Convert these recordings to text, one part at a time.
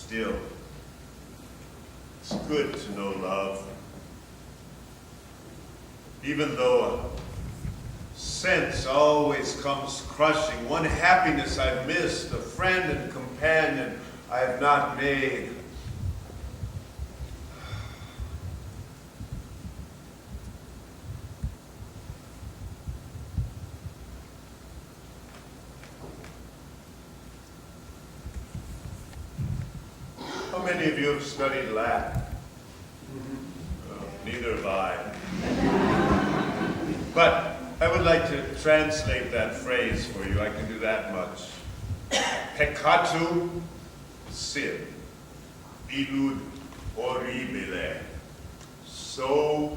Still, it's good to know love. Even though a sense always comes crushing, one happiness I've missed, a friend and companion I have not made. How many of you have studied Latin? Neither have I. But I would like to translate that phrase for you. I can do that much. Peccatum, sin. Illud horribile. So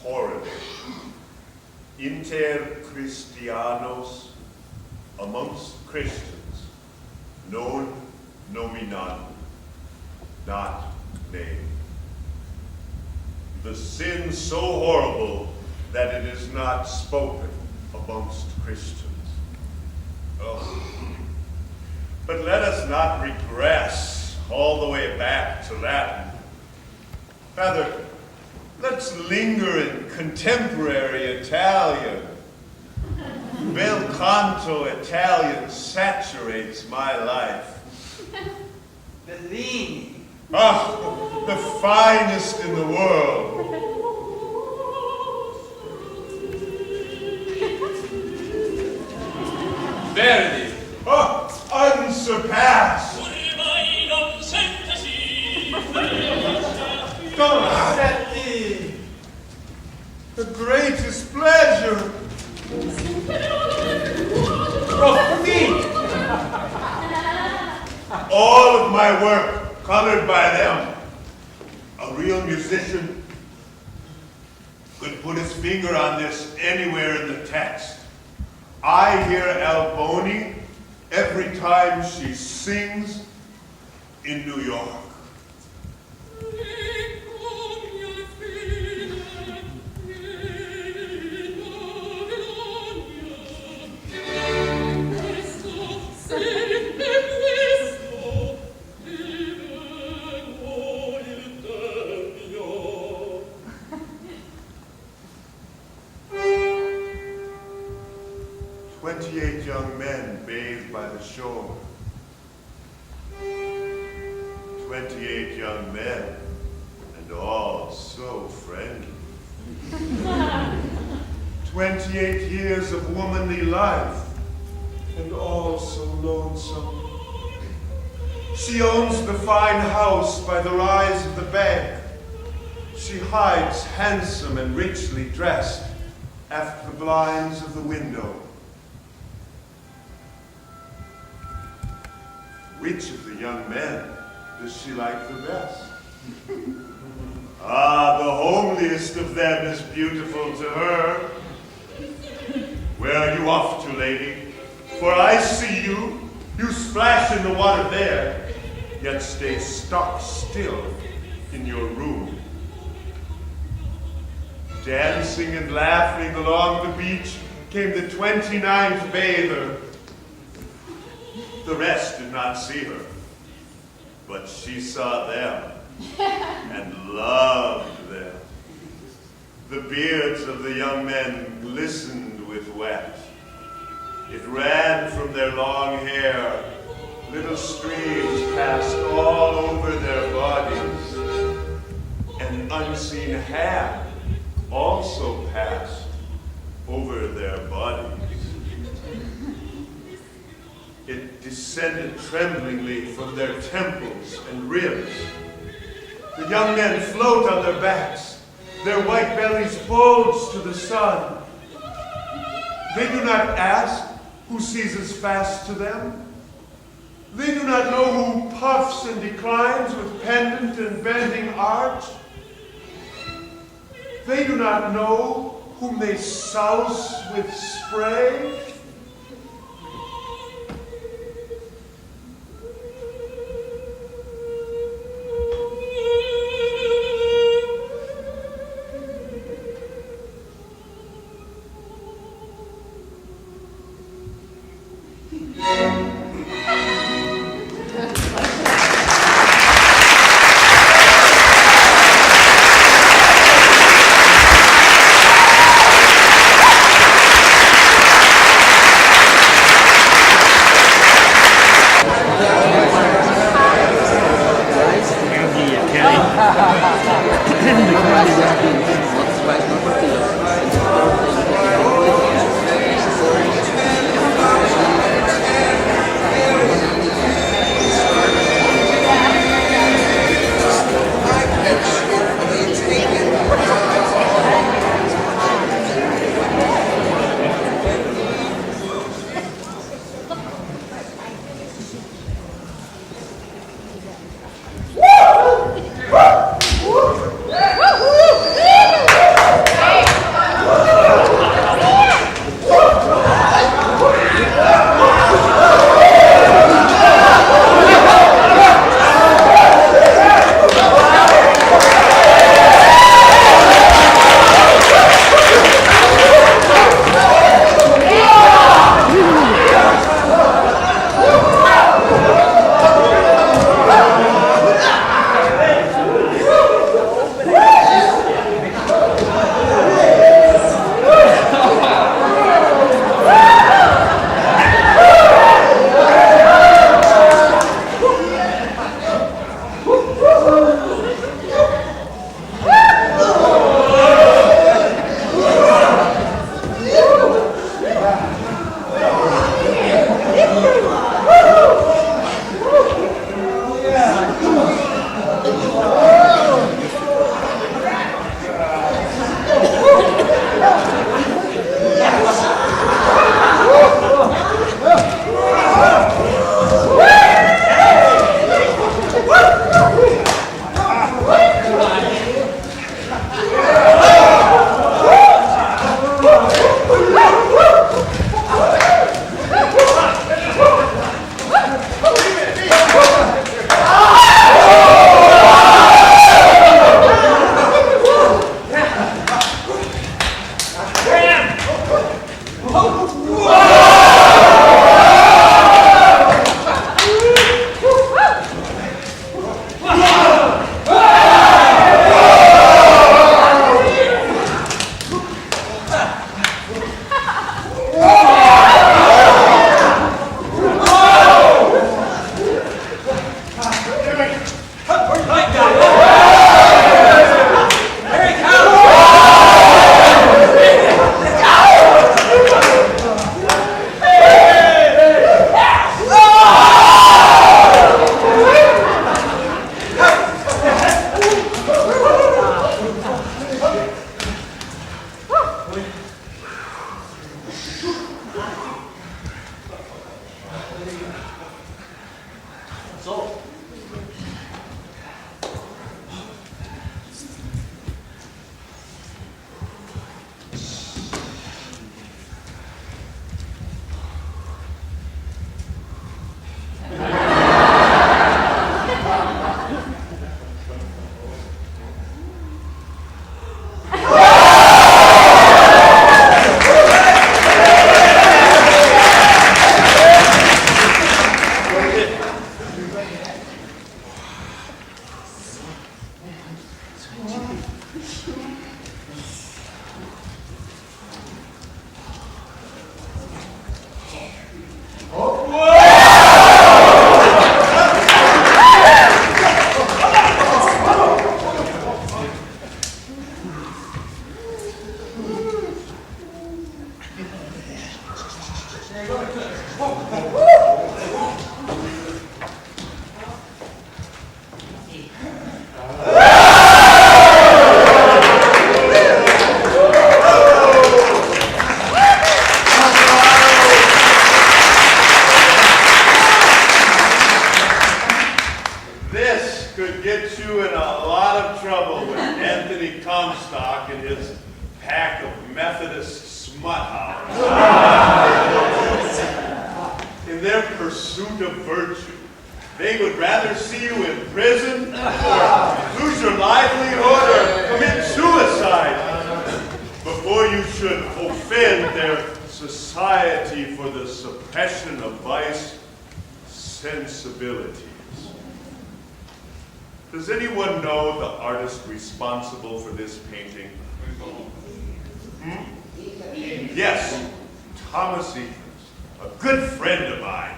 horrible. Inter Christianos, amongst Christians, non nominam, not named. The sin so horrible that it is not spoken amongst Christians. Oh. But let us not regress all the way back to Latin. Rather, let's linger in contemporary Italian. Bel canto Italian saturates my life. Bellini. Ah, the finest in the world. Verdi. Oh, unsurpassed. Donizetti. The greatest pleasure. Rossini. All of my work colored by them. A real musician could put his finger on this anywhere in the text. I hear Alboni every time she sings in New York. Young men bathed by the shore. 28 young men, and all so friendly. 28 years of womanly life, and all so lonesome. She owns the fine house by the rise of the bank. She hides handsome and richly dressed after the blinds of the window. Which of the young men does she like the best? Ah, the homeliest of them is beautiful to her. Where are you off to, lady? For I see you. You splash in the water there, yet stay stock still in your room. Dancing and laughing along the beach came the 29th bather. The rest did not see her, but she saw them and loved them. The beards of the young men glistened with wet. It ran from their long hair. Little streams passed all over their bodies. An unseen hand also passed over their bodies. It descended tremblingly from their temples and ribs. The young men float on their backs. Their white bellies bulge to the sun. They do not ask who seizes fast to them. They do not know who puffs and declines with pendant and bending arch. They do not know whom they souse with spray. So. This could get you in a lot of trouble with Anthony Comstock and his pack of Methodist smut hounds. In their pursuit of virtue, they would rather see you in prison or lose your livelihood or commit suicide before you should offend their Society for the Suppression of Vice sensibilities. Does anyone know the artist responsible for this painting? Yes, Thomas Eakins, a good friend of mine.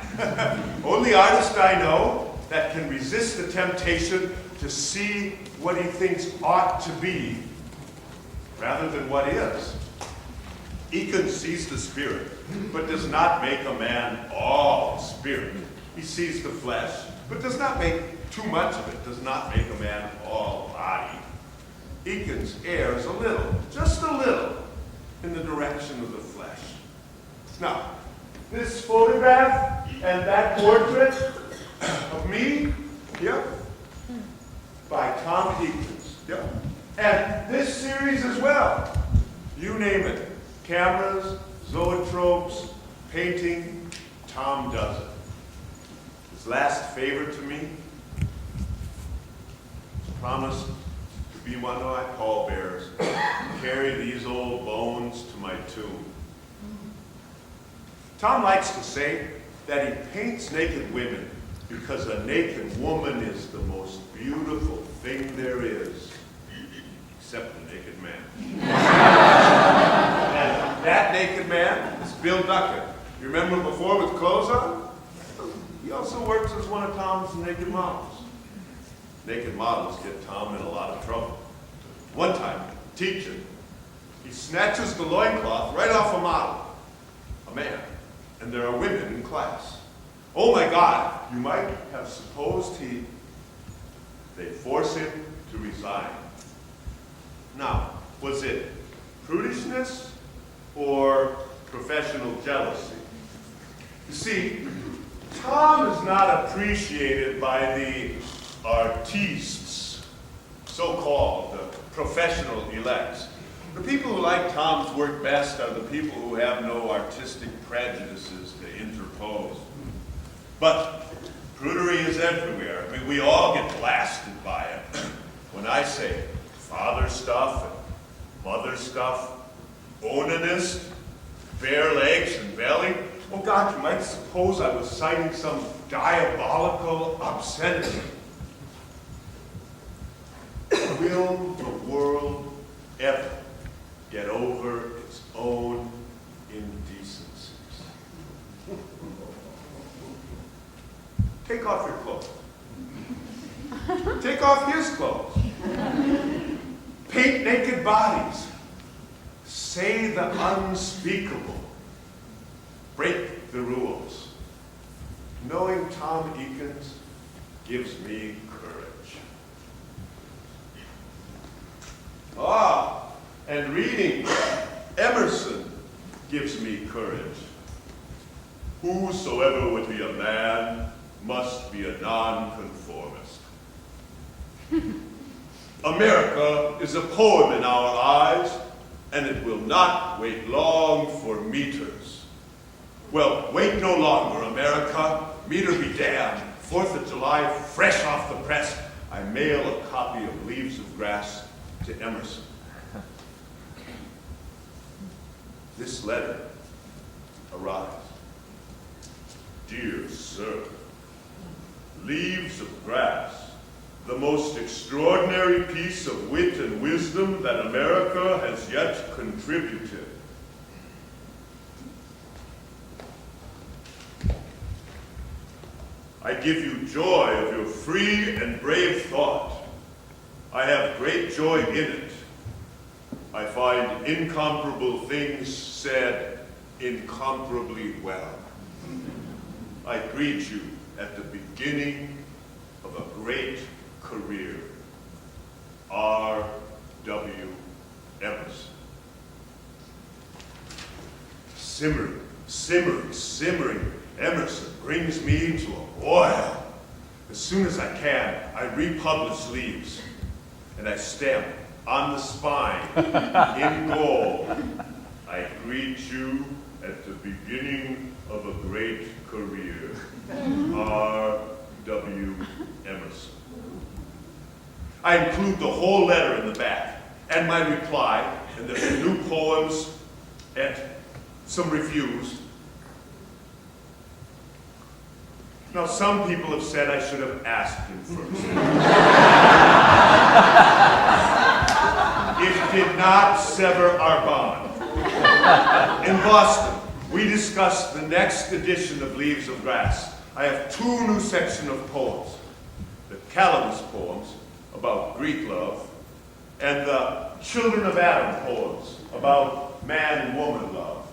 Only artist I know that can resist the temptation to see what he thinks ought to be rather than what is. Eakins sees the spirit, but does not make a man all spirit. He sees the flesh, but does not make too much of it, does not make a man all body. Eakins errs a little, just a little, in the direction of the flesh. Now, this photograph and that portrait of me, yeah, by Tom Eakins, yeah, and this series as well. You name it. Cameras, zoetropes, painting, Tom does it. His last favor to me, promised to be one of my pallbearers, carry these old bones to my tomb. Tom likes to say that he paints naked women because a naked woman is the most beautiful thing there is, except the naked man. And that naked man is Bill Duckett. You remember him before with clothes on? He also works as one of Tom's naked models. Naked models get Tom in a lot of trouble. One time, teaching, he snatches the loincloth right off a model, a man, and there are women in class. Oh my God, you might have supposed they force him to resign. Now, was it prudishness or professional jealousy? You see, Tom is not appreciated by the artistes, so-called, the professional elects. The people who like Tom's work best are the people who have no artistic prejudices to interpose. But prudery is everywhere. I mean, we all get blasted by it. When I say father stuff and mother stuff, onanist, bare legs and belly, oh God, you might suppose I was citing some diabolical obscenity. Will the world ever get over its own indecencies? Take off your clothes. Take off his clothes. Paint naked bodies. Say the unspeakable. Break the rules. Knowing Tom Eakins gives me courage. And reading Emerson gives me courage. Whosoever would be a man must be a nonconformist. America is a poem in our eyes, and it will not wait long for meters. Well, wait no longer, America. Meter be damned. 4th of July, fresh off the press, I mail a copy of Leaves of Grass to Emerson. This letter arrives. Dear sir, Leaves of Grass, the most extraordinary piece of wit and wisdom that America has yet contributed. I give you joy of your free and brave thought. I have great joy in it. I find incomparable things said incomparably well. I greet you at the beginning of a great career. R. W. Emerson. Simmering, simmering, simmering. Emerson brings me to a boil. As soon as I can, I republish Leaves, and I stamp on the spine in gold. I greet you at the beginning of a great career. R. W. Emerson. I include the whole letter in the back, and my reply, and the new poems, and some reviews. Now, some people have said I should have asked him first. It did not sever our bond. In Boston, we discussed the next edition of Leaves of Grass. I have 2 new sections of poems. The Calamus poems, about Greek love, and the Children of Adam poems, about man and woman love.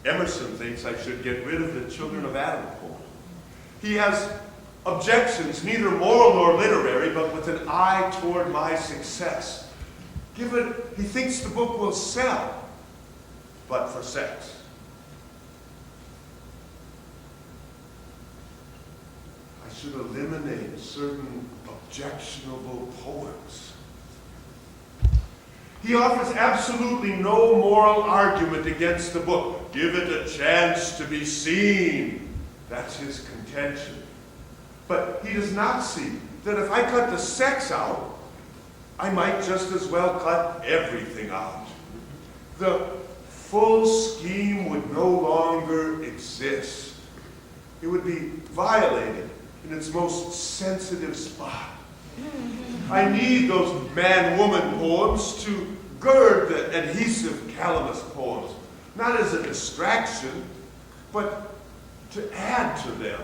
Emerson thinks I should get rid of the Children of Adam poem. He has objections, neither moral nor literary, but with an eye toward my success. He thinks the book will sell, but for sex. I should eliminate certain objectionable poems. He offers absolutely no moral argument against the book. Give it a chance to be seen. That's his contention. But he does not see that if I cut the sex out, I might just as well cut everything out. The full scheme would no longer exist. It would be violated in its most sensitive spot. I need those man-woman poems to gird the adhesive Calamus poems, not as a distraction, but to add to them.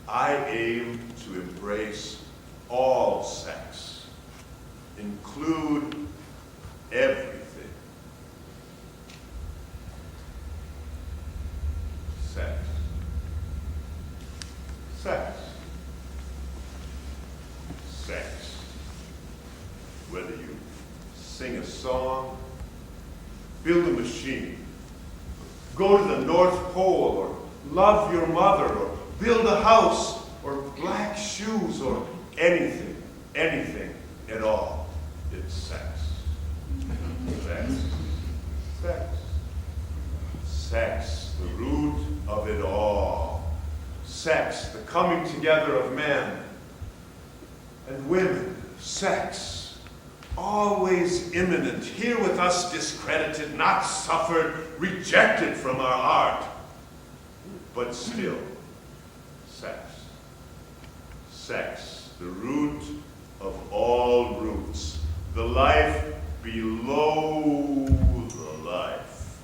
I aim to embrace all sex, include everything. Sex. Sex. Sex. Whether you sing a song, build a machine, go to the North Pole, or love your mother, or build a house, or black shoes, or anything at all. It's sex. Sex. Sex. Sex, the root of it all. Sex, the coming together of men and women. Sex, always imminent, here with us discredited, not suffered, rejected from our art, but still, sex. Sex, the root of all roots, the life below the life.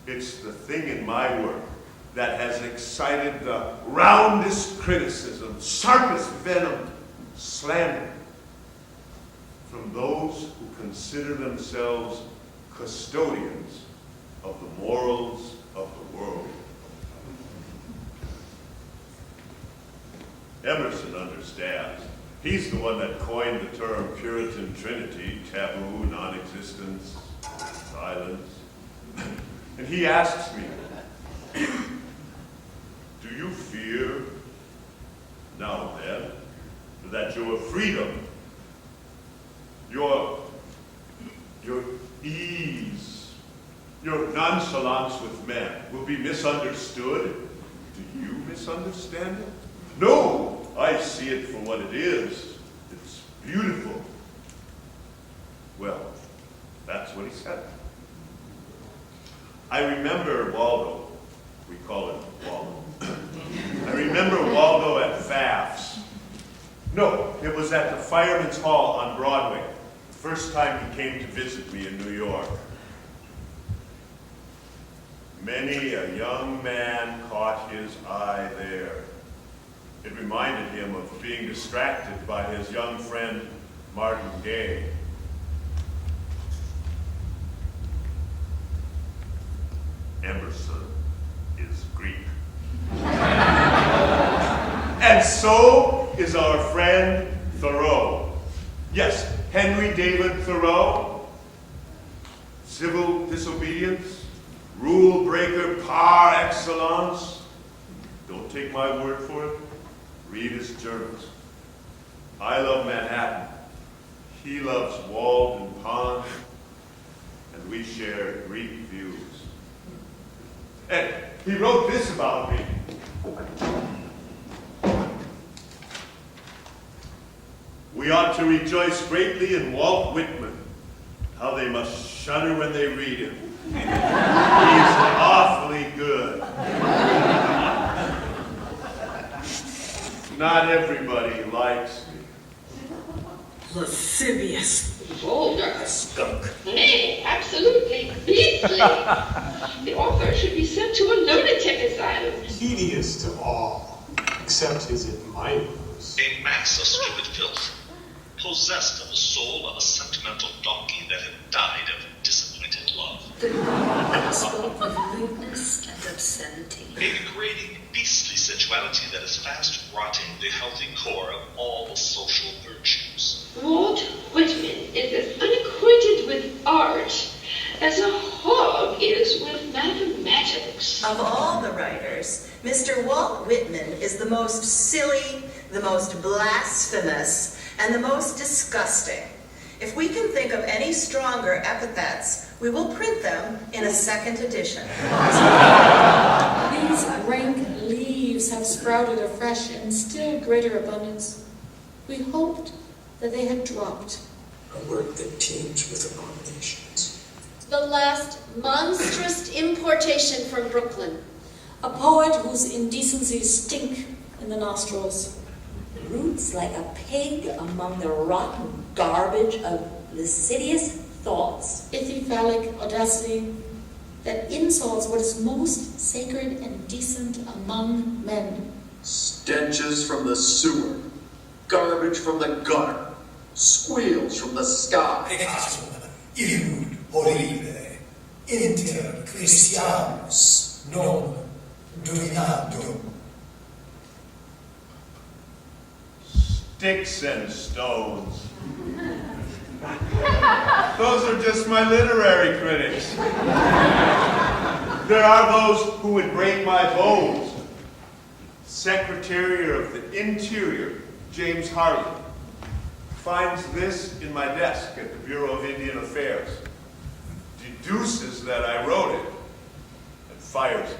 It's the thing in my work that has excited the roundest criticism, sharpest venom, slander from those who consider themselves custodians of the morals of the world. Emerson understands. He's the one that coined the term Puritan Trinity, taboo, non-existence, silence. And he asks me, fear, now and then, that your freedom, your ease, your nonchalance with men will be misunderstood. Do you misunderstand it? No, I see it for what it is. It's beautiful. Well, that's what he said. I remember Waldo. We call him Waldo. I remember Waldo at Pfaff's. No, it was at the Fireman's Hall on Broadway. The first time he came to visit me in New York. Many a young man caught his eye there. It reminded him of being distracted by his young friend, Martin Gay. Emerson is Greek. And so is our friend Thoreau. Yes, Henry David Thoreau. Civil disobedience, rule breaker par excellence. Don't take my word for it. Read his journals. I love Manhattan. He loves Walden Pond. And we share Greek views. And he wrote this about me. We ought to rejoice greatly in Walt Whitman. How they must shudder when they read him. He's awfully good. Not everybody likes me. Lascivious. Vulgar, a skunk. Nay, absolutely beastly. The author should be sent to a lunatic asylum. Hideous to all, except his admirers. A mass of stupid filth, possessed of the soul of a sentimental donkey that had died of disappointed love. The novel spoke of lewdness and obscenity. A degrading, beastly sensuality that is fast rotting the healthy core of all the social virtues. Walt Whitman is as unacquainted with art as a hog is with mathematics. Of all the writers, Mr. Walt Whitman is the most silly, the most blasphemous, and the most disgusting. If we can think of any stronger epithets, we will print them in a second edition. These rank leaves have sprouted afresh in still greater abundance. We hoped that they had dropped. A work that teems with abominations. The last monstrous importation from Brooklyn. A poet whose indecencies stink in the nostrils. Roots like a pig among the rotten garbage of lascivious thoughts. Ichthyphallic audacity that insults what is most sacred and decent among men. Stenches from the sewer, garbage from the gutter, squeals from the sky. Illud horrible, inter Christianus non dominandum. Sticks and stones. Those are just my literary critics. There are those who would break my bones. Secretary of the Interior, James Harley, finds this in my desk at the Bureau of Indian Affairs, deduces that I wrote it, and fires me.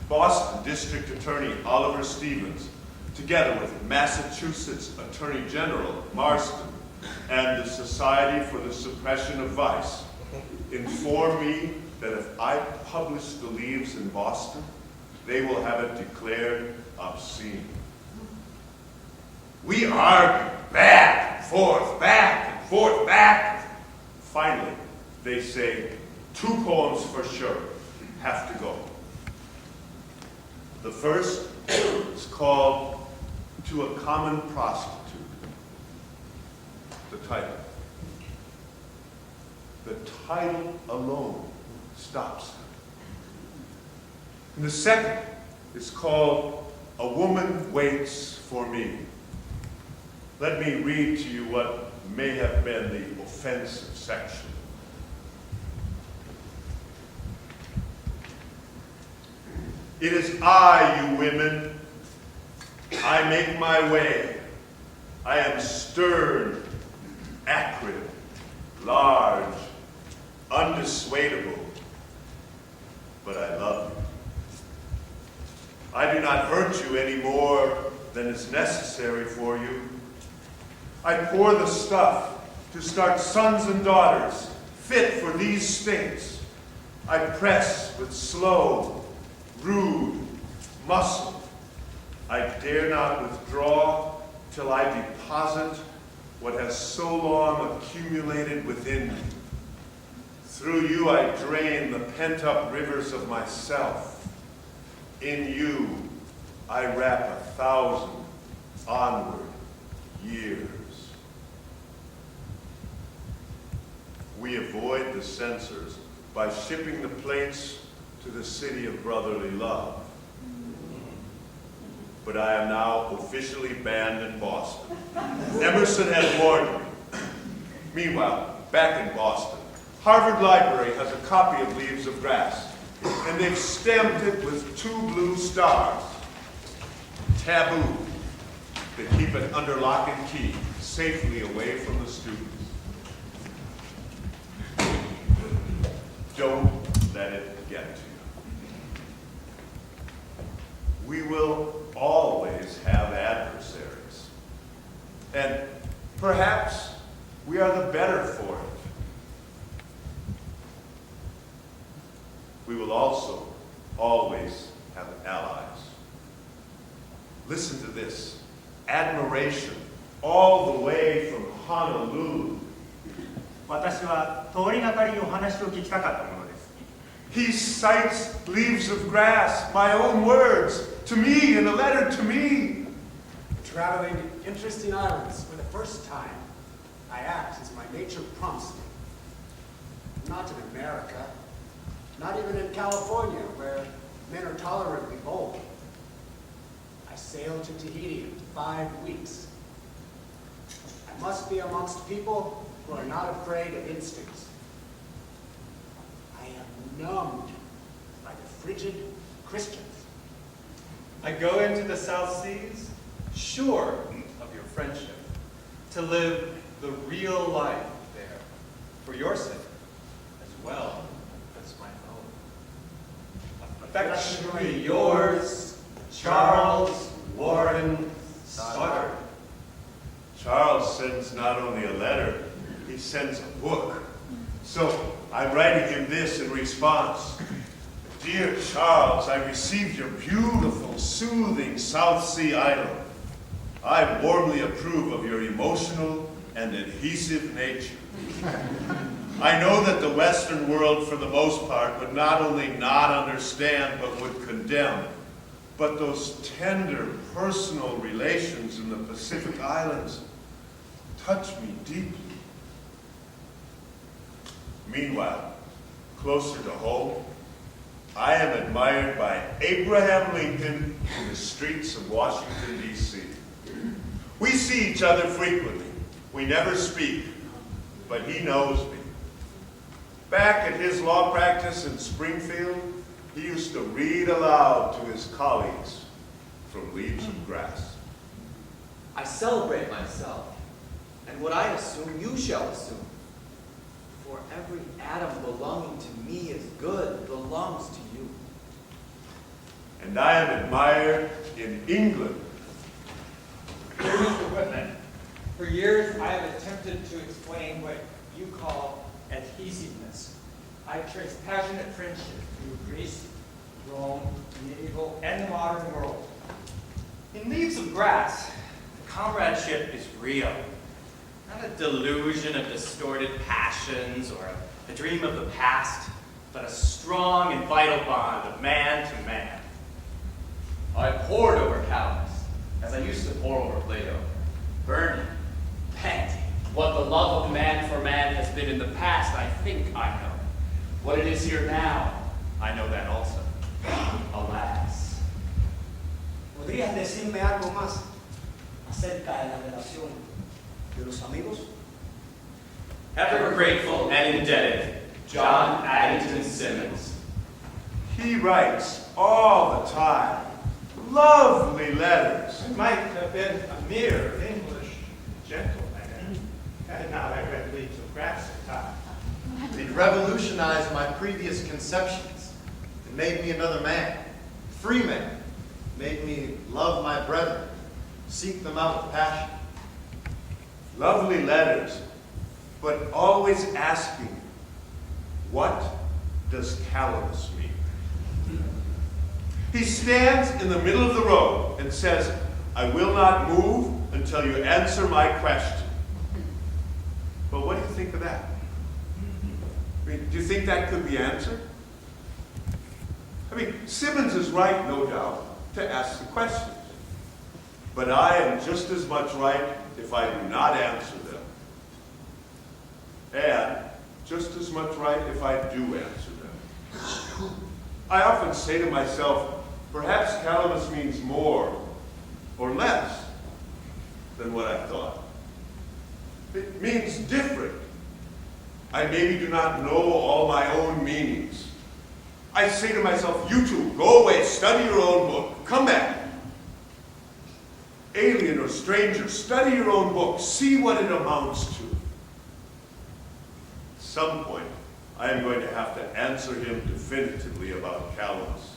Boston District Attorney Oliver Stevens, together with Massachusetts Attorney General Marston and the Society for the Suppression of Vice, inform me that if I publish the leaves in Boston, they will have it declared obscene. We argue back and forth, back and forth, back. Finally, they say 2 poems for sure have to go. The first is called To a Common Prostitute. The title. The title alone stops them. And the second is called A Woman Waits for Me. Let me read to you what may have been the offensive section. It is I, you women. I make my way. I am stern, acrid, large, undissuadable. But I love you. I do not hurt you any more than is necessary for you. I pour the stuff to start sons and daughters fit for these states. I press with slow, rude muscle. I dare not withdraw till I deposit what has so long accumulated within me. Through you I drain the pent-up rivers of myself. In you I wrap 1,000 onward years. We avoid the censors by shipping the plates to the city of brotherly love. But I am now officially banned in Boston. Emerson has warned me. Meanwhile, back in Boston, Harvard Library has a copy of Leaves of Grass, and they've stamped it with 2 blue stars. Taboo, that keep it under lock and key, safely away from the students. Don't let it get to you. We will always have adversaries. And perhaps we are the better for it. We will also always have allies. Listen to this. Admiration all the way from Honolulu. 私は通りがかりにお話を聞きたかったものです。He cites Leaves of Grass, my own words, to me in a letter to me. Traveling to interesting islands for the first time, I act as my nature prompts me. Not in America, not even in California, where men are tolerantly bold. I sailed to Tahiti in 5 weeks. I must be amongst people who are not afraid of instincts. I am numbed by the frigid Christians. I go into the South Seas, sure of your friendship, to live the real life there, for your sake, as well as my own. Affectionately yours, Charles Warren Stoddard. Charles sends not only a letter, he sends a book. So I'm writing him this in response. Dear Charles, I received your beautiful, soothing South Sea Idyll. I warmly approve of your emotional and adhesive nature. I know that the Western world, for the most part, would not only not understand, but would condemn. But those tender, personal relations in the Pacific Islands touch me deeply. Meanwhile, closer to home, I am admired by Abraham Lincoln in the streets of Washington, D.C. We see each other frequently. We never speak, but he knows me. Back at his law practice in Springfield, he used to read aloud to his colleagues from Leaves of Grass. I celebrate myself, and what I assume you shall assume. For every atom belonging to me is good, belongs to you. And I am admired in England. Dear Mr. Whitman, for years I have attempted to explain what you call adhesiveness. I have traced passionate friendship through Greece, Rome, medieval, and the modern world. In Leaves of Grass, the comradeship is real. Not a delusion of distorted passions or a dream of the past, but a strong and vital bond of man to man. I pored over Callus, as I used to pore over Plato, burning, panting. What the love of man for man has been in the past, I think I know. What it is here now, I know that also. Alas. ¿Podrías decirme algo más acerca de la relación de los amigos? Ever grateful and indebted, John Addington Simmons. He writes, all the time. Lovely letters. It might have been a mere English gentleman. And now I read Leaves of Grass in time. It revolutionized my previous conceptions. It made me another man, free man. Made me love my brethren, seek them out with passion. Lovely letters, but always asking, what does calamus mean? He stands in the middle of the road and says, I will not move until you answer my question. But what do you think of that? I mean, do you think that could be answered? I mean, Simmons is right, no doubt, to ask the questions. But I am just as much right if I do not answer them. And just as much right if I do answer them. I often say to myself, perhaps calamus means more or less than what I thought. It means different. I maybe do not know all my own meanings. I say to myself, you two, go away, study your own book, come back. Alien or stranger, study your own book, see what it amounts to. At some point, I am going to have to answer him definitively about calamus.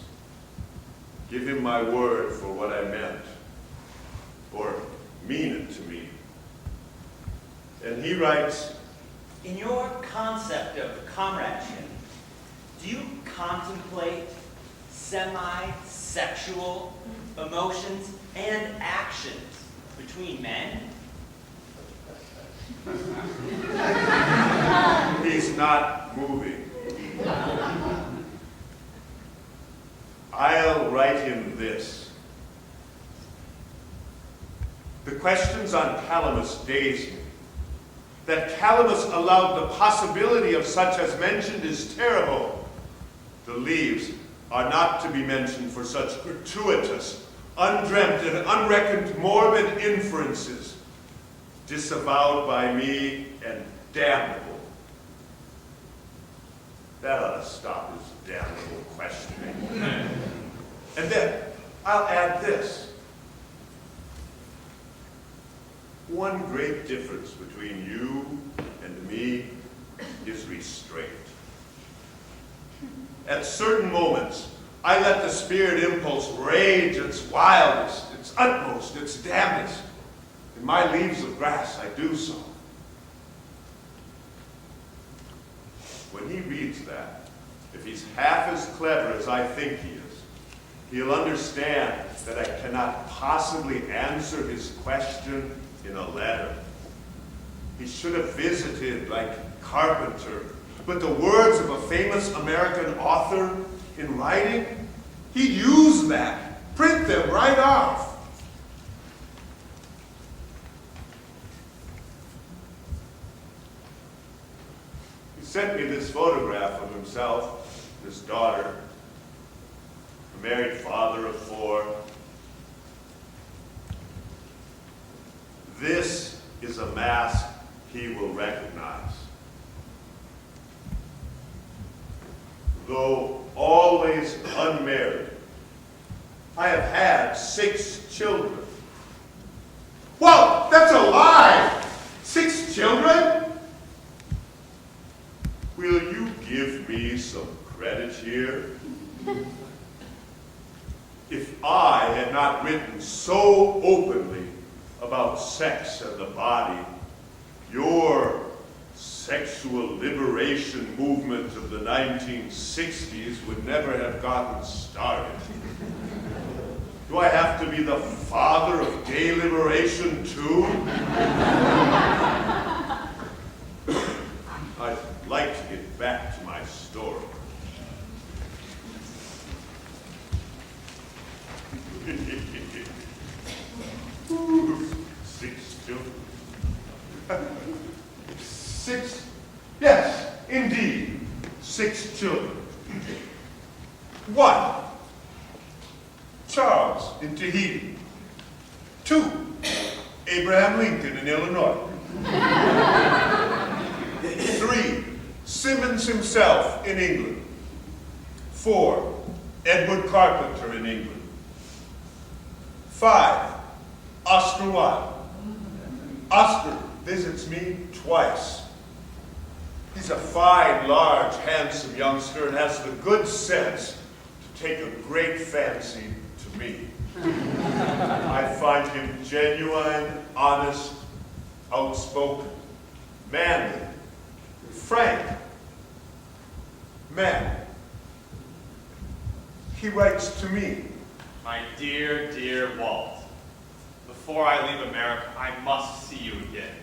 Give him my word for what I meant, or mean it to me. And he writes, in your concept of comradeship, do you contemplate semi-sexual emotions and actions between men? He's not moving. I'll write him this. The questions on calamus daze me. That calamus allowed the possibility of such as mentioned is terrible. The leaves are not to be mentioned for such gratuitous, undreamt and unreckoned morbid inferences, disavowed by me and damnable. That ought to stop his damnable questioning. And then I'll add this. One great difference between you and me is restraint. At certain moments, I let the spirit impulse rage its wildest, its utmost, its damnedest. In my Leaves of Grass, I do so. When he reads that, if he's half as clever as I think he is, he'll understand that I cannot possibly answer his question in a letter. He should have visited like Carpenter, but the words of a famous American author in writing, he'd use that, print them right off. He sent me this photograph of himself, his daughter, a married father of 4. This is a mask he will recognize. Though always unmarried, I have had 6 children. Well, that's a lie! 6 children? Will you give me some credit here? If I had not written so openly about sex and the body, your sexual liberation movement of the 1960s would never have gotten started. Do I have to be the father of gay liberation too? I'd like to get back to my story. Ooh, 6 children. 6, yes, indeed, 6 children. 1, Charles in Tahiti. 2, Abraham Lincoln in Illinois. 3, Simmons himself in England. 4, Edward Carpenter in England. 5, Oscar Wilde. Oscar visits me twice. He's a fine, large, handsome youngster and has the good sense to take a great fancy to me. I find him genuine, honest, outspoken, manly, frank, man. He writes to me. My dear, dear Walt, before I leave America, I must see you again.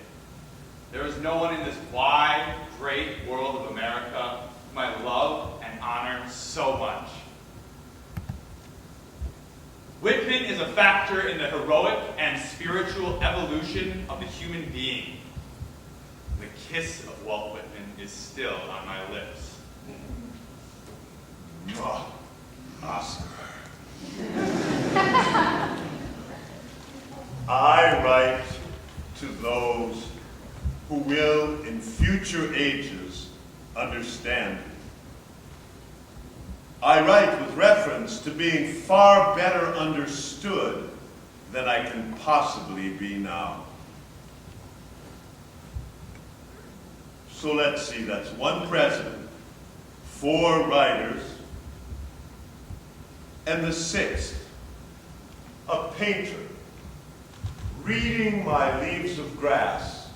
There is no one in this wide, great world of America whom I love and honor so much. Whitman is a factor in the heroic and spiritual evolution of the human being. The kiss of Walt Whitman is still on my lips. Oh, Oscar. I write to those who will, in future ages, understand me. I write with reference to being far better understood than I can possibly be now. So let's see, that's 1 president, 4 writers, and the 6th, a painter, reading my leaves of grass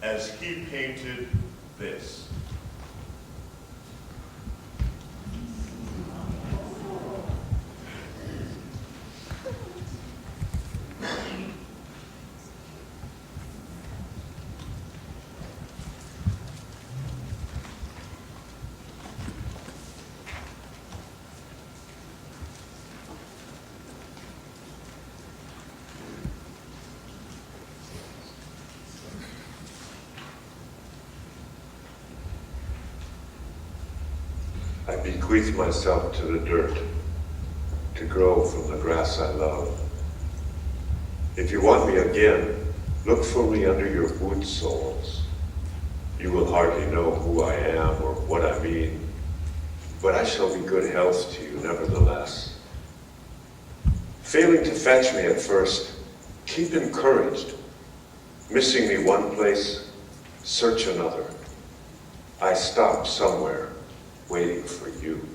as he painted this. I bequeath myself to the dirt, to grow from the grass I love. If you want me again, look for me under your boot soles. You will hardly know who I am or what I mean, but I shall be good health to you nevertheless. Failing to fetch me at first, keep encouraged. Missing me one place, search another. I stop somewhere, waiting for you.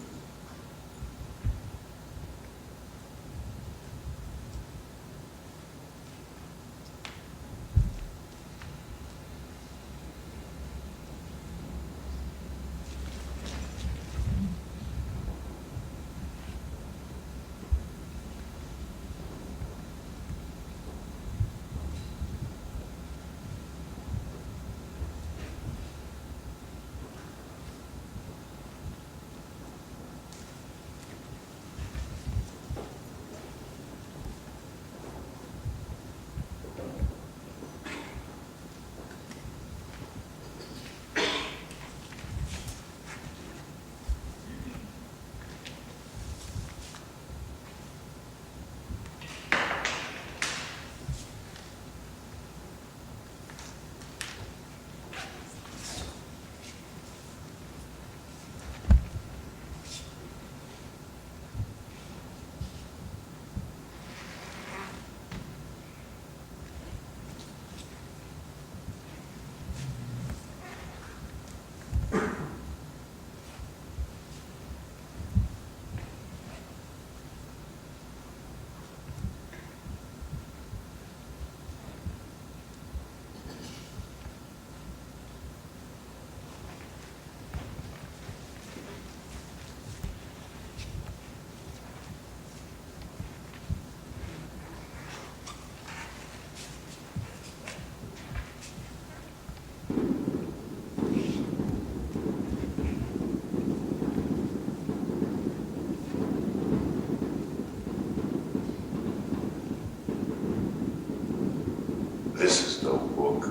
This is no book.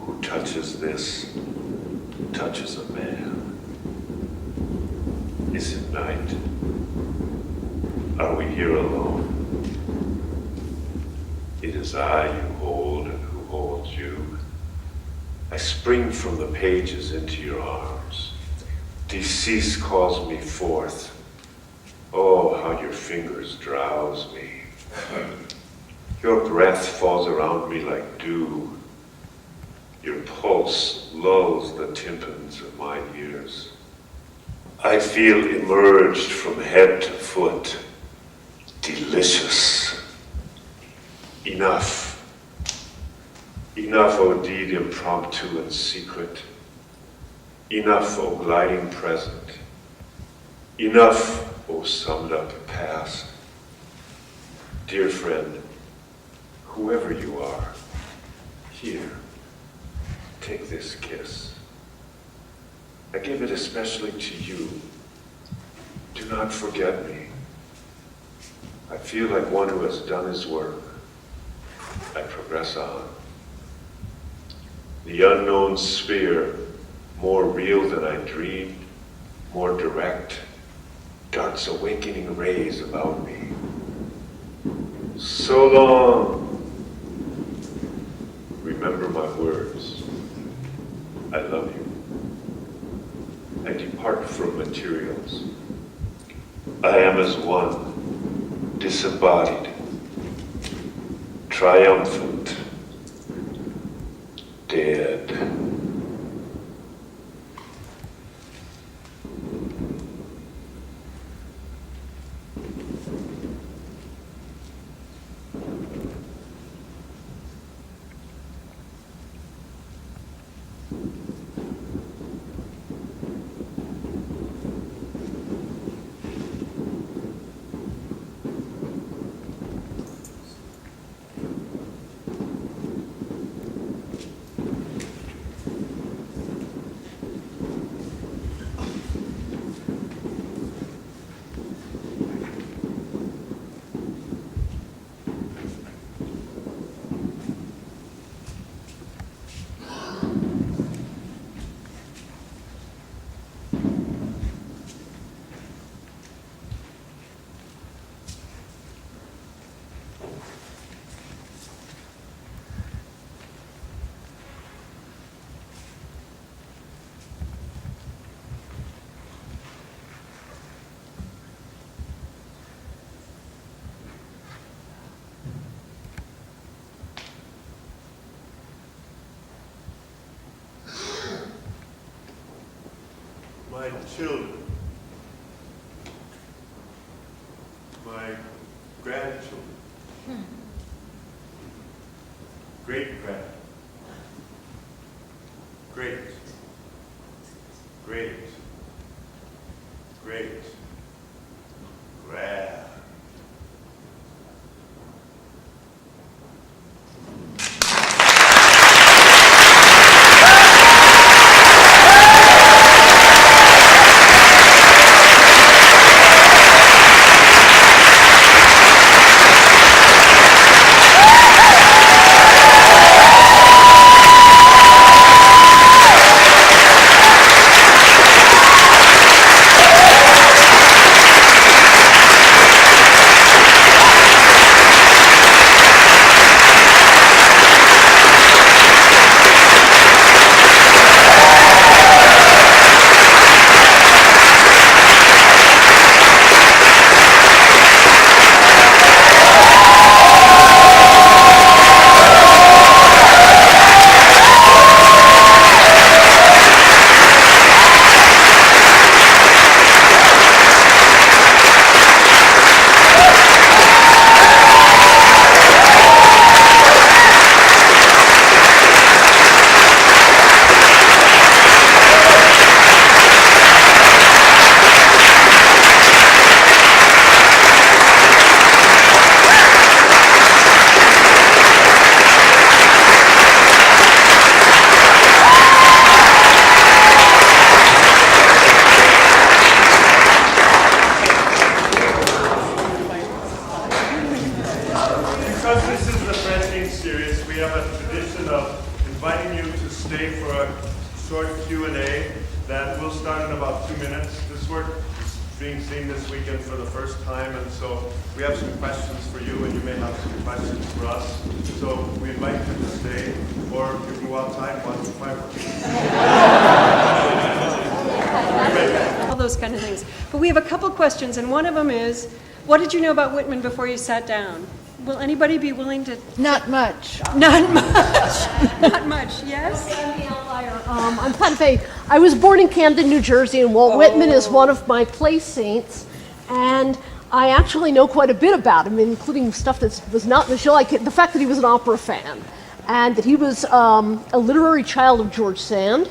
Who touches this, touches a man. Is it night? Are we here alone? It is I you hold and who holds you. I spring from the pages into your arms. Decease calls me forth. Oh, how your fingers drowse me. Your breath falls around me like dew. Your pulse lulls the tympans of my ears. I feel emerged from head to foot. Delicious. Enough. Enough, O deed impromptu and secret. Enough, O gliding present. Enough, O summed up past. Dear friend, whoever you are, here, take this kiss. I give it especially to you. Do not forget me. I feel like one who has done his work. I progress on. The unknown sphere, more real than I dreamed, more direct, darts awakening rays about me. So long. Remember my words. I love you. I depart from materials. I am as one, disembodied, triumphant, dead. My children, my grandchildren, great-grand, great, great, great, grand. Because this is the Frenching series, we have a tradition of inviting you to stay for a short Q&A that will start in about 2 minutes. This work is being seen this weekend for the first time, and so we have some questions for you, and you may have some questions for us. So we invite you to stay, or you can go outside and watch the fireworks. those kind of things. But we have a couple questions, and one of them is, what did you know about Whitman before you sat down? Will anybody be willing to? Not much. Not much. Not much. Yes. Okay, I'm the outlier. I'm kind of I was born in Camden, New Jersey, and Walt Whitman is one of my place saints, and I actually know quite a bit about him, including stuff that was not in the show, like the fact that he was an opera fan, and that he was a literary child of George Sand,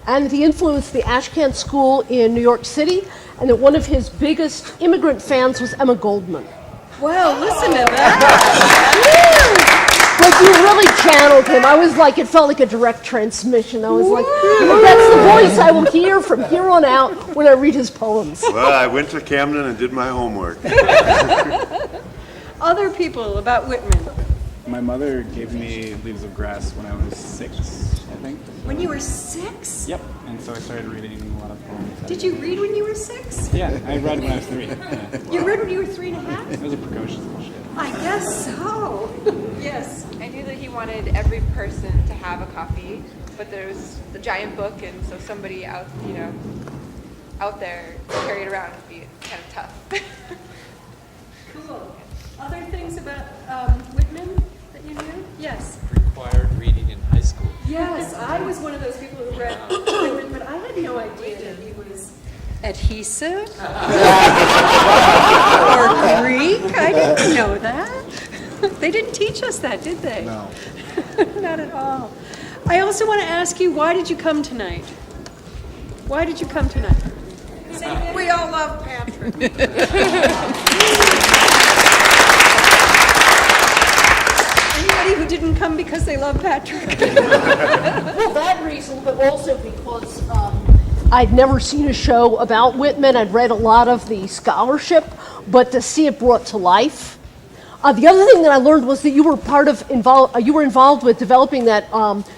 and that he influenced the Ashcan School in New York City, and that one of his biggest immigrant fans was Emma Goldman. Wow, listen to that. Like, you really channeled him. I was like, it felt like a direct transmission. I was like, that's the voice I will hear from here on out when I read his poems. Well, I went to Camden and did my homework. Other people about Whitman. My mother gave me Leaves of Grass when I was 6, I think. When you were 6? Yep, and so I started reading a lot of poems. Did you read when you were 6? Yeah, I read when I was 3. Yeah. You read when you were 3 and a half? It was a precocious little shit. I guess so. Yes. I knew that he wanted every person to have a copy, but there was the giant book, and so somebody out there to carry it around would be kind of tough. Cool. Other things about Whitman that you knew? Yes. Required reading in high school. Yes, I was one of those people who read Whitman, but I had no idea that he was adhesive or Greek. I didn't know that. They didn't teach us that, did they? No. Not at all. I also want to ask you, why did you come tonight? Why did you come tonight? We all love Patrick. Anybody who didn't come because they love Patrick? Well, that reason, but also because I'd never seen a show about Whitman. I'd read a lot of the scholarship, but to see it brought to life. The other thing that I learned was that you were involved with developing that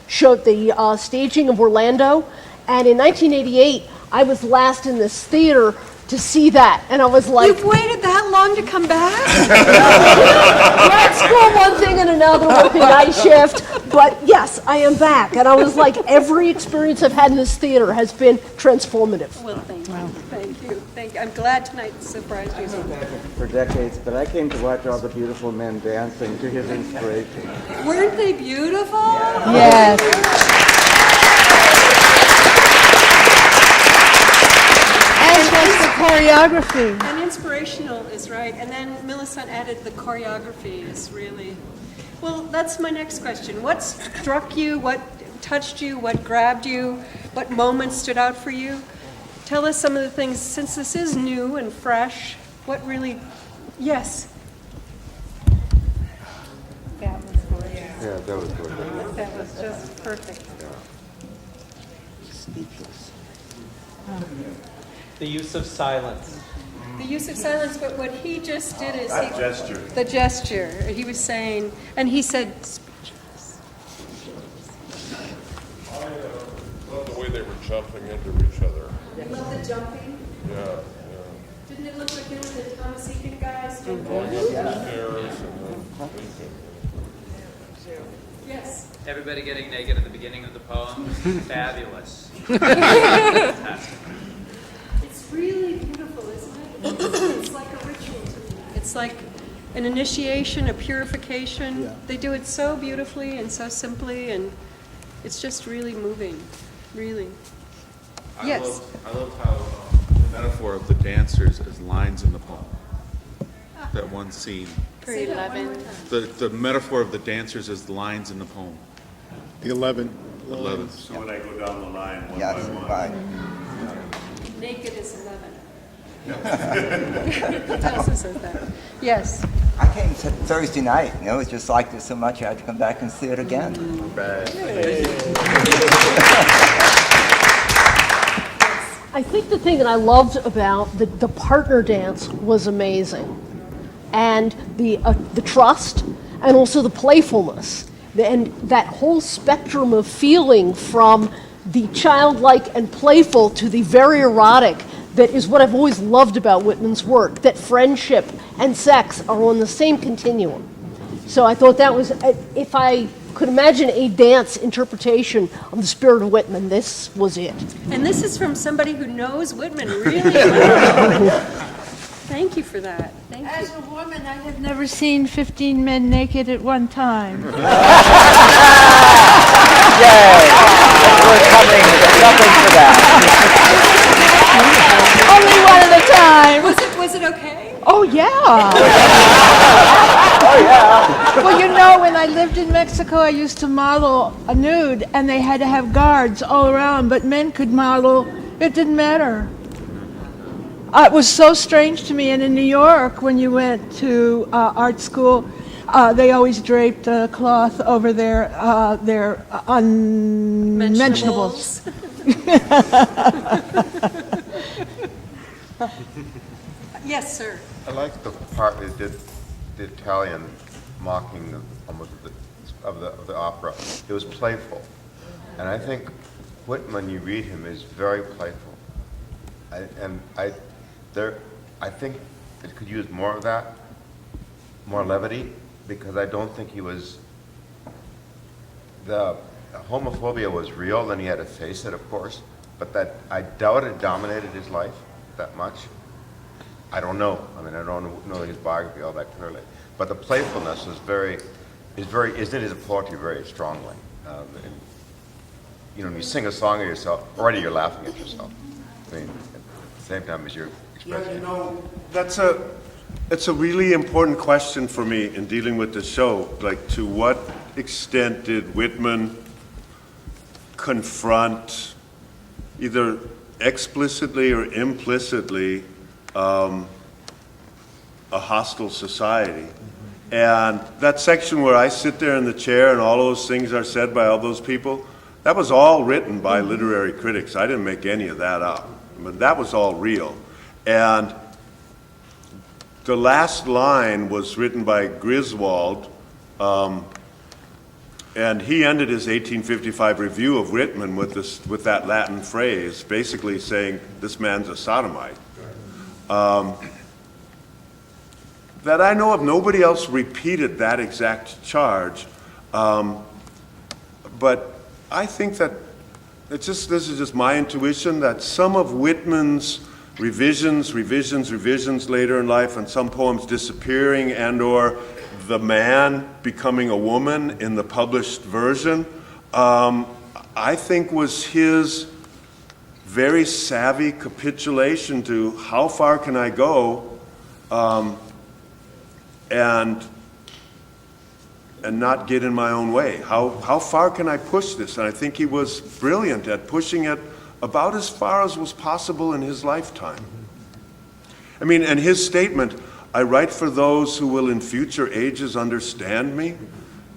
show, the staging of Orlando, and in 1988, I was last in this theater to see that, and I was like, You've waited that long to come back? Grad school, one thing and another, working night shift, but yes, I am back, and I was like, every experience I've had in this theater has been transformative. Well, thank you. Thank you. Thank you. I'm glad tonight surprised you. For decades, but I came to watch all the beautiful men dancing to his inspiration. Weren't they beautiful? Yes. As was the choreography. And inspirational is right. And then Millicent added the choreography is really... Well, that's my next question. What struck you? What touched you? What grabbed you? What moments stood out for you? Tell us some of the things, since this is new and fresh, what really... Yes? That was gorgeous. Yeah, that was gorgeous. That was just perfect. Speechless. The use of silence. The use of silence, but what he just did is That gesture. The gesture. He was saying, and he said, speechless. I love the way they were jumping into each other. You love the jumping? Yeah. Didn't it look like it was the Thomas Eakin guys? Going up the stairs and then leaping. Yes. Everybody getting naked at the beginning of the poem. Fabulous. Fantastic. It's really beautiful, isn't it? It's like a ritual to me. It's like an initiation, a purification. Yeah. They do it so beautifully and so simply, and it's just really moving, really. Yes. I love how the metaphor of the dancers is lines in the poem. That one scene. Say that one more time. The metaphor of the dancers is lines in the poem. The 11. 11. So when I go down the line one Yes, by one. right. Naked is 11. Who else says that? Yes. I came Thursday night, and it was just liked it so much I had to come back and see it again. I think the thing that I loved about the partner dance was amazing, and the trust, and also the playfulness, and that whole spectrum of feeling from the childlike and playful to the very erotic. That is what I've always loved about Whitman's work, that friendship and sex are on the same continuum. So I thought that was, if I could imagine a dance interpretation of the spirit of Whitman, this was it. And this is from somebody who knows Whitman really well. Thank you for that. Thank you. As a woman, I have never seen 15 men naked at one time. Yay! We're jumping for that. Only one at a time. Was it okay? Oh, yeah. Oh, yeah. Well, you know, when I lived in Mexico, I used to model a nude, and they had to have guards all around, but men could model. It didn't matter. It was so strange to me. And in New York, when you went to art school, they always draped a cloth over their unmentionables. Yes, sir. I like the part they did the Italian mocking almost of the opera. It was playful, and I think Whitman, you read him, is very playful. I think it could use more of that, more levity, because I don't think he was. The homophobia was real, and he had to face it, of course. But that I doubt it dominated his life that much. I don't know. I mean, I don't know his biography all that clearly. But the playfulness is in his poetry very strongly. When you sing a song of yourself, already you're laughing at yourself. I mean, at the same time as you're expressing. Yeah, it's a really important question for me in dealing with the show. Like, to what extent did Whitman confront, either explicitly or implicitly, a hostile society? And that section where I sit there in the chair and all those things are said by all those people, that was all written by literary critics. I didn't make any of that up. But that was all real. And the last line was written by Griswold, and he ended his 1855 review of Whitman with that Latin phrase, basically saying, this man's a sodomite. That I know of, nobody else repeated that exact charge, but I think that this is just my intuition, that some of Whitman's revisions later in life, and some poems disappearing and or the man becoming a woman in the published version, I think was his very savvy capitulation to how far can I go and not get in my own way. How far can I push this? And I think he was brilliant at pushing it about as far as was possible in his lifetime. I mean, and his statement, I write for those who will in future ages understand me.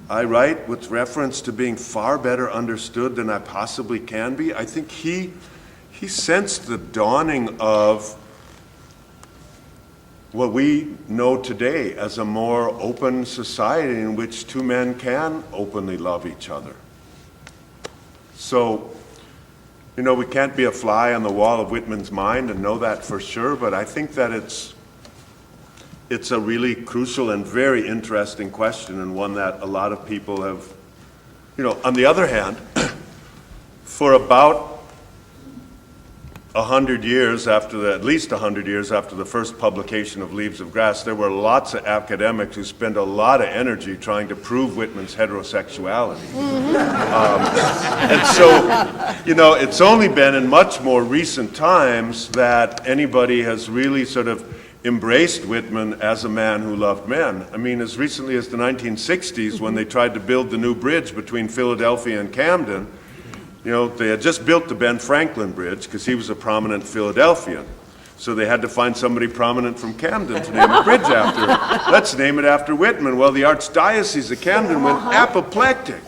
I write with reference to being far better understood than I possibly can be. I think he sensed the dawning of what we know today as a more open society in which two men can openly love each other. So, we can't be a fly on the wall of Whitman's mind and know that for sure, but I think that it's a really crucial and very interesting question, and one that a lot of people have, on the other hand, for about 100 years after at least 100 years after the first publication of Leaves of Grass, there were lots of academics who spent a lot of energy trying to prove Whitman's heterosexuality. And so, it's only been in much more recent times that anybody has really sort of embraced Whitman as a man who loved men. I mean, as recently as the 1960s, when they tried to build the new bridge between Philadelphia and Camden, they had just built the Ben Franklin Bridge because he was a prominent Philadelphian. So they had to find somebody prominent from Camden to name a bridge after. Let's name it after Whitman. Well, the Archdiocese of Camden went apoplectic.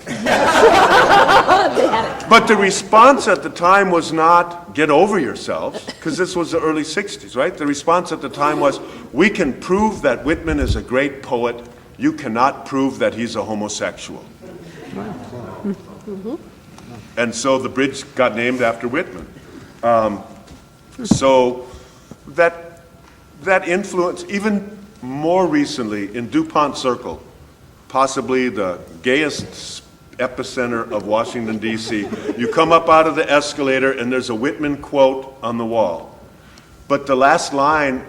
But the response at the time was not, get over yourselves, because this was the early 60s, right? The response at the time was, we can prove that Whitman is a great poet. You cannot prove that he's a homosexual. And so the bridge got named after Whitman. So that influence, even more recently in DuPont Circle, possibly the gayest epicenter of Washington, D.C. You come up out of the escalator and there's a Whitman quote on the wall. But the last line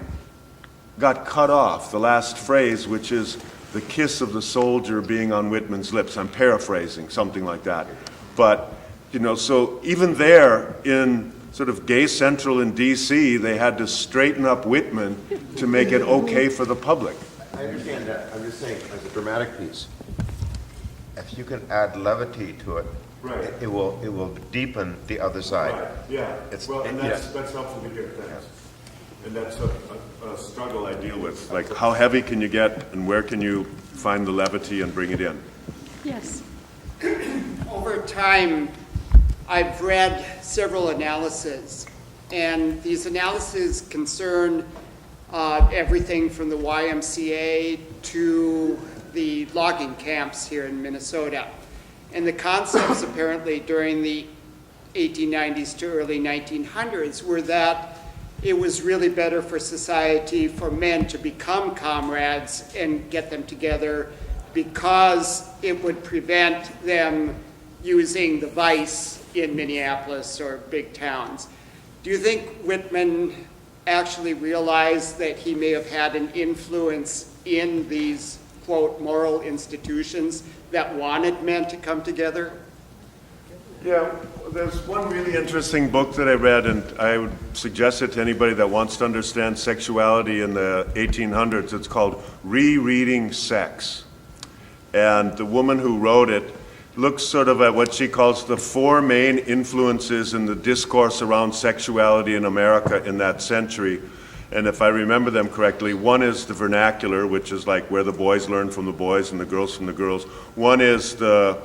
got cut off, the last phrase, which is the kiss of the soldier being on Whitman's lips. I'm paraphrasing, something like that. But, you know, so even there in sort of gay central in D.C., they had to straighten up Whitman to make it okay for the public. I understand that. I'm just saying, as a dramatic piece, if you can add levity to it, right, it will deepen the other side. Right. Yeah. Well, and yeah. that's helpful to hear. Thanks. And that's a struggle I deal with. Like, how heavy can you get, and where can you find the levity and bring it in? Yes. Over time, I've read several analyses, and these analyses concern everything from the YMCA to the logging camps here in Minnesota. And the concepts apparently during the 1890s to early 1900s were that it was really better for society for men to become comrades and get them together because it would prevent them using the vice in Minneapolis or big towns. Do you think Whitman actually realized that he may have had an influence in these, quote, moral institutions that wanted men to come together? Yeah, there's one really interesting book that I read, and I would suggest it to anybody that wants to understand sexuality in the 1800s. It's called Rereading Sex. And the woman who wrote it looks sort of at what she calls the four main influences in the discourse around sexuality in America in that century. And if I remember them correctly, one is the vernacular, which is like where the boys learn from the boys and the girls from the girls. One is the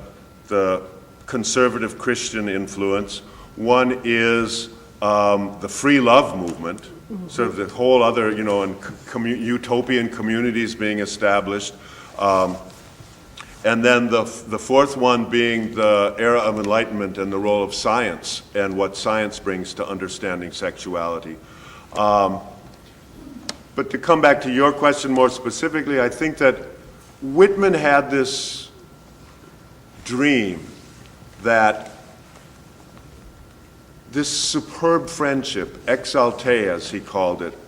conservative Christian influence. One is the free love movement, sort of the whole other, you know, and utopian communities being established. And then the fourth one being the era of enlightenment and the role of science and what science brings to understanding sexuality. But to come back to your question more specifically, I think that Whitman had this dream that this superb friendship, exalté as he called it,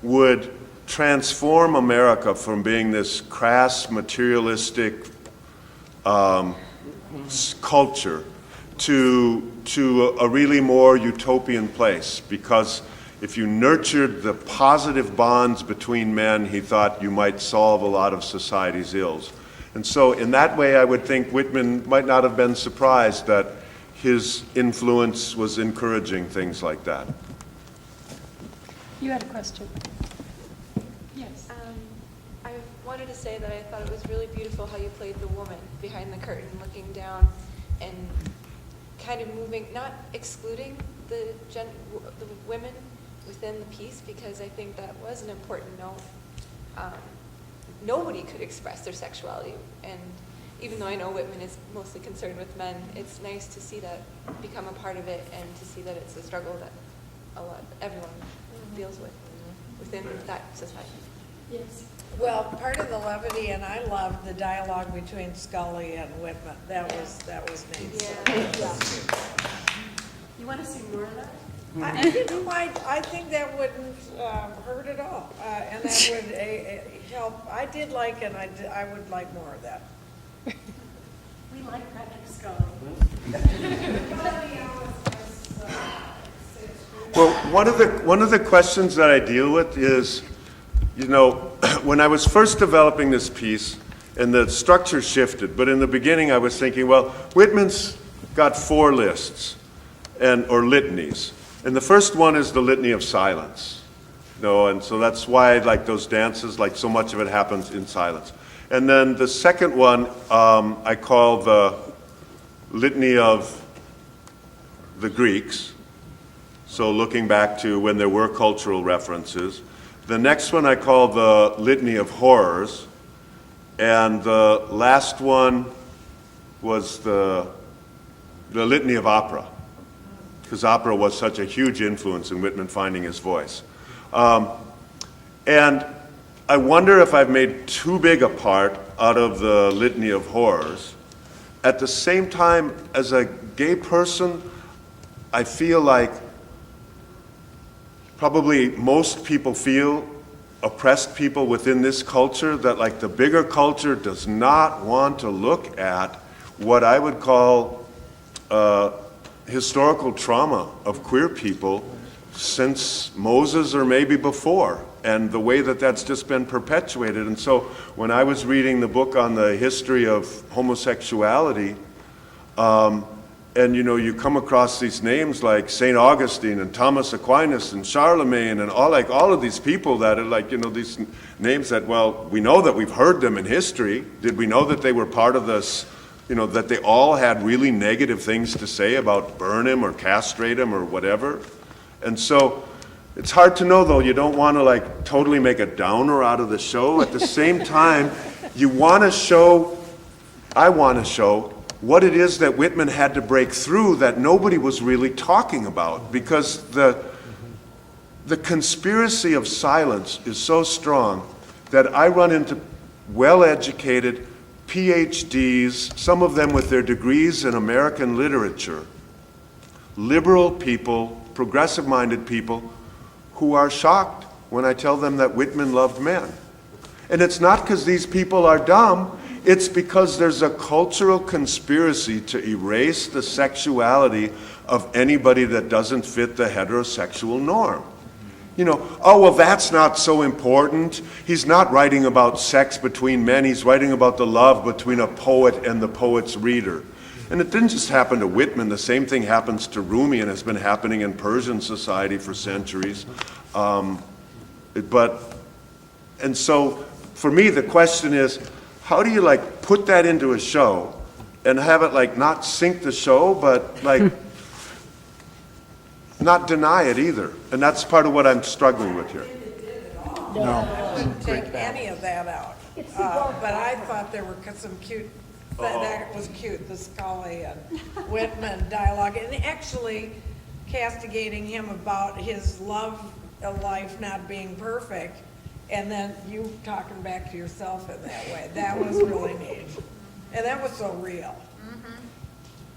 would transform America from being this crass, materialistic culture to a really more utopian place. Because if you nurtured the positive bonds between men, he thought you might solve a lot of society's ills. And so in that way, I would think Whitman might not have been surprised that his influence was encouraging things like that. You had a question. Yes. I wanted to say that I thought it was really beautiful how you played the woman behind the curtain, looking down and kind of moving, not excluding the women within the piece, because I think that was an important note. Nobody could express their sexuality, and even though I know Whitman is mostly concerned with men, it's nice to see that become a part of it and to see that it's a struggle that everyone deals with within that society. Yes. Well, part of the levity, and I loved the dialogue between Scully and Whitman. That was nice. Yeah. You want to see more of that? I think that wouldn't hurt at all, and that would help. I did like, and I would like more of that. We like Patrick Scully. Well, one of the questions that I deal with is, you know, when I was first developing this piece, and the structure shifted, but in the beginning I was thinking, well, Whitman's got 4 lists, or litanies. And the first one is the litany of silence. You know, and so that's why I like those dances, like so much of it happens in silence. And then the second one I call the litany of the Greeks, so looking back to when there were cultural references. The next one I call the litany of horrors, and the last one was the litany of opera, because opera was such a huge influence in Whitman finding his voice. And I wonder if I've made too big a part out of the litany of horrors, at the same time, as a gay person, I feel like probably most people feel, oppressed people within this culture, that like the bigger culture does not want to look at what I would call historical trauma of queer people since Moses or maybe before, and the way that that's just been perpetuated. And so when I was reading the book on the history of homosexuality, and you come across these names like St. Augustine and Thomas Aquinas and Charlemagne and all of these people that are these names that, well, we know that we've heard them in history. Did we know that they were part of this, that they all had really negative things to say about burn him or castrate him or whatever? And so it's hard to know, though. You don't want to totally make a downer out of the show. At the same time, I want to show what it is that Whitman had to break through that nobody was really talking about, because the conspiracy of silence is so strong that I run into well-educated PhDs, some of them with their degrees in American literature, liberal people, progressive-minded people, who are shocked when I tell them that Whitman loved men. And it's not because these people are dumb. It's because there's a cultural conspiracy to erase the sexuality of anybody that doesn't fit the heterosexual norm. Oh, well, that's not so important. He's not writing about sex between men. He's writing about the love between a poet and the poet's reader. And it didn't just happen to Whitman. The same thing happens to Rumi and has been happening in Persian society for centuries. And so for me, the question is, how do you put that into a show and have it not sink the show, but not deny it either? And that's part of what I'm struggling with here. No. I wouldn't take any of that out. But I thought there were some cute, that was cute, the Scully and Whitman dialogue, and actually castigating him about his love life not being perfect. And then you talking back to yourself in that way. That was really neat. And that was so real.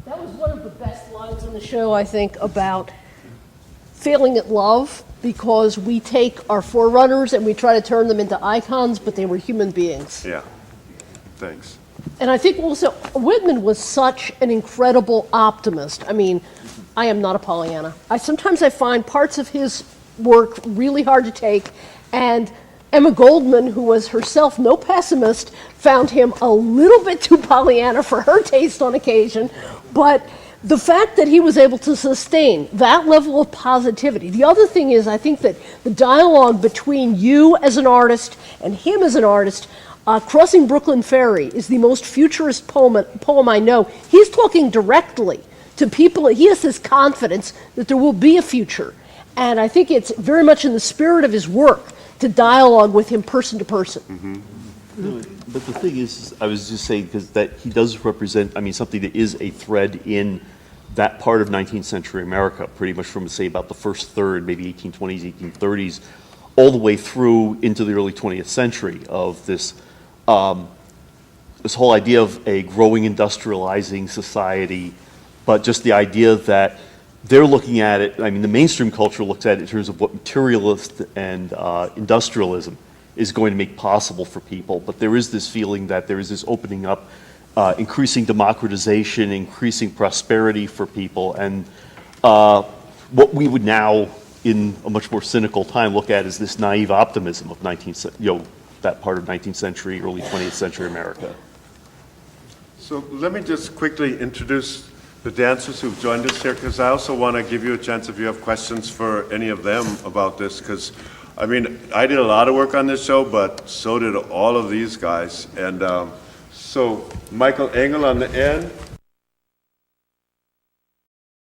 That was one of the best lines in the show, I think, about failing at love, because we take our forerunners and we try to turn them into icons, but they were human beings. Yeah. Thanks. And I think also Whitman was such an incredible optimist. I mean, I am not a Pollyanna. Sometimes I find parts of his work really hard to take, and Emma Goldman, who was herself no pessimist, found him a little bit too Pollyanna for her taste on occasion. But the fact that he was able to sustain that level of positivity. The other thing is, I think that the dialogue between you as an artist and him as an artist, Crossing Brooklyn Ferry, is the most futurist poem I know. He's talking directly to people. He has this confidence that there will be a future. And I think it's very much in the spirit of his work to dialogue with him person to person. No, but the thing is, I was just saying, because that he does represent, something that is a thread in that part of 19th century America, pretty much from, say, about the first third, maybe 1820s, 1830s, all the way through into the early 20th century of this, this whole idea of a growing industrializing society, but just the idea that they're looking at it, the mainstream culture looks at it in terms of what materialist and industrialism is going to make possible for people. But there is this feeling that there is this opening up, increasing democratization, increasing prosperity for people. And what we would now, in a much more cynical time, look at is this naive optimism of that part of 19th century, early 20th century America. So let me just quickly introduce the dancers who've joined us here, because I also want to give you a chance if you have questions for any of them about this, because I did a lot of work on this show, but so did all of these guys. And so Michael Engel on the end,